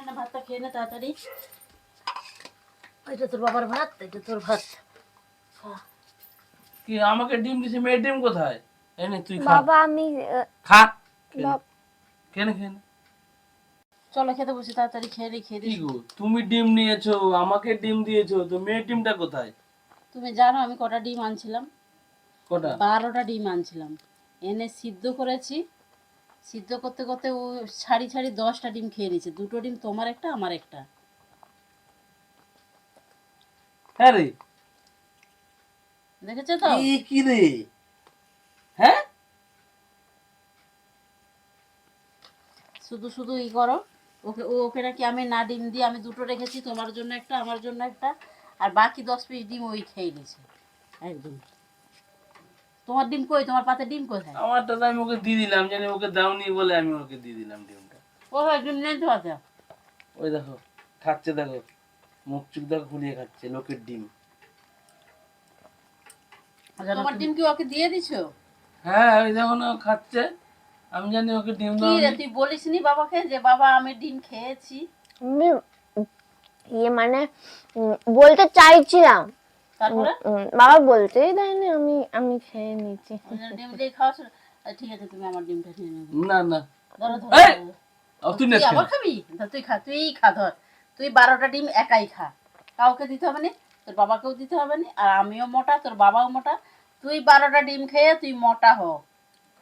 না ভাতটা খেয়ে নে তাড়াতাড়ি। এটা তোর বাবার ভাত, এটা তোর ভাত। কি আমাকে ডিম দিছে, মেয়ে ডিম কোথায়? এনে তুই খা। বাবা আমি খা। বাব- কেন কেন? চলো খেতে বসে তাড়াতাড়ি খেয়ে নি, খেয়ে কি দিস। গো, তুমি ডিম নিয়েছো, আমাকে ডিম দিয়েছো, তো মেয়ের ডিমটা কোথায়? তুমি জানো আমি কটা ডিম আনছিলাম? কটা? 12টা ডিম আনছিলাম, এনে সিদ্ধ করেছি। সিদ্ধ করতে করতে ও ছাড়ি ছাড়ি 10টা ডিম খেয়ে নিয়েছে। 2টো ডিম তোমার একটা, আমার একটা। হ্যাঁ রে। দেখেছো তো? কি রে? হ্যাঁ, শুধু শুধু ই করো। ওকে নাকি আমি না ডিম দিয়ে আমি 2টো রেখেছি, তোমার জন্য একটা, আমার জন্য একটা, আর বাকি 10 পিস ডিম ওই খেয়ে নিয়েছে একদম। তোমার ডিম কই? তোমার পাতে ডিম কোথায়? আমারটা তো আমি ওকে দিয়ে দিলাম, জানি ওকে দাওনি বলে আমি ওকে দিয়ে দিলাম ডিমটা। ও ডিম নেই তো আছে। ওই দেখো খাচ্ছে, দেখো মুখ চুখ দেখো ফুলিয়ে খাচ্ছে লোকের ডিম। তোমার ডিম কি ওকে দিয়ে দিছো? হ্যাঁ, ওই দেখো না ও খাচ্ছে, আমি জানি ওকে ডিম কি রে, দাওনি। তুই বলিসনি বাবাকে যে বাবা আমি ডিম খেয়েছি? আমি মানে বলতে চাইছিলাম, তারপরে বাবা বলতেই দেয়নি, আমি আমি খেয়ে নিয়েছি। ডিম দিয়ে খাওয়া ঠিক আছে, তুমি আমার ডিমটা নিয়ে নেবে। না না, ধরো ধরো এই! ধরো। তুই তুই নেস আবার খাবি? ধর, তুই খা, তুই খা, ধর। তুই 12টা ডিম একাই খা, কাউকে দিতে হবে না, তোর বাবাকেও দিতে হবে না, আর আমিও মোটা, তোর বাবাও মোটা। তুই 12টা ডিম খেয়ে তুই মোটা হ,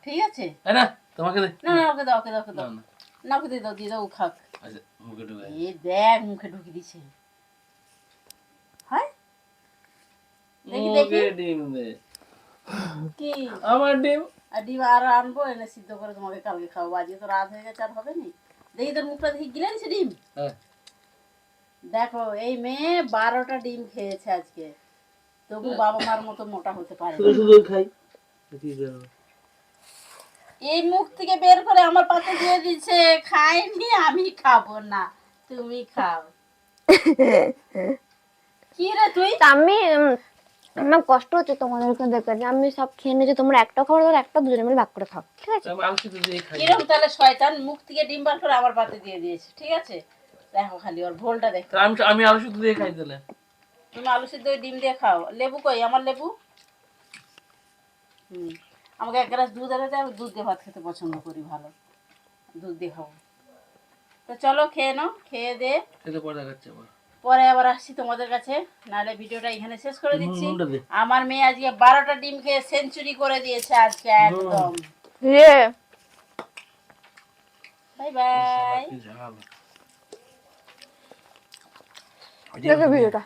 ঠিক আছে? না তোমাকে দে। না না, ওকে দাও, ওকে দাও, ওকে না দাও। না, না, ওকে দিয়ে দাও, দিয়ে দাও, ও খাক। আচ্ছা মুখে ঢুকে। এ দেখ মুখে ঢুকিয়ে দিছে। হয় দেখি দেখি মুখে ডিম দে। কি। আমার ডিম। আর ডিম আরো আনবো, এনে সিদ্ধ করে তোমাকে কালকে খাওয়াবো। আজকে তো রাত হয়ে গেছে, আর হবে নি। দেখি তোর মুখটা দেখি, গিলে নিছে ডিম। হ্যাঁ, দেখো এই মেয়ে 12টা ডিম খেয়েছে আজকে, তবু বাবা মার মতো মোটা হতে পারে শুধু না। শুধু খাই। কি করব? এই মুখ থেকে বের করে আমার পাতে দিয়ে দিচ্ছে, খাইনি, আমি খাবো না, তুমি খাও। কি রে তুই? তা আমি আমার কষ্ট হচ্ছে তোমাদেরকে দেখে যে আমি সব খেয়ে নিয়েছি, তোমরা একটা খাবার ধরো, একটা দুজনে মিলে ভাগ করে খাও, ঠিক আছে? আমি আলু সিদ্ধ দিয়ে খাই। কিরম তাহলে শয়তান, মুখ থেকে ডিম বার করে আমার পাতে দিয়ে দিয়েছে, ঠিক আছে? দেখো খালি ওর ভোলটা দেখো। তা আমি আলু সিদ্ধ দিয়ে খাই তাহলে। তুমি আলু সিদ্ধ ওই ডিম দিয়ে খাও। লেবু কই আমার লেবু? আমাকে 1 গ্লাস দুধ এনে দে, আমি দুধ দিয়ে ভাত খেতে পছন্দ করি, ভালো দুধ দিয়ে খাবো। তো চলো খেয়ে নাও, খেয়ে দে খেতে পরে দেখাচ্ছে আবার। পরে আবার আসছি তোমাদের কাছে, নাহলে ভিডিওটা এখানে শেষ করে দিচ্ছি। নুনটা দে। আমার মেয়ে আজকে 12টা ডিম খেয়ে সেঞ্চুরি করে দিয়েছে আজকে একদম। রে বাই বাই। কি ঝাল। দেখো ভিডিওটা।